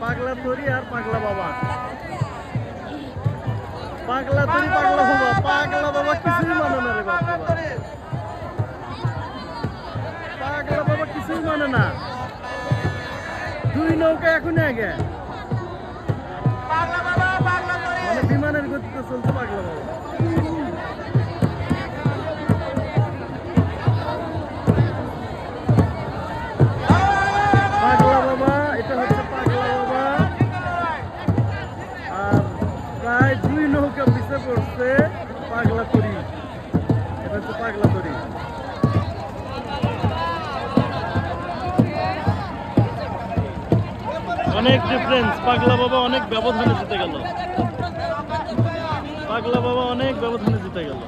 পাগলা তরি আর পাগলা বাবা। পাগলা তরি পাগলা বাবা, পাগলা বাবা কিছুই মানে না রে বাবা। পাগলা বাবা কিছুই মানে না। দুই নৌকা এখনই আগে, মানে বিমানের গতিতে চলছে পাগলা বাবা। পাগলা বাবা, এটা হচ্ছে পাগলা বাবা। আর প্রায় দুই নৌকা পিছিয়ে পড়ছে পাগলা তরি। এটা হচ্ছে পাগলা তরি। অনেক ডিফারেন্স। পাগলা বাবা অনেক ব্যবধানে জিতে গেল। পাগলা বাবা অনেক ব্যবধানে জিতে গেল।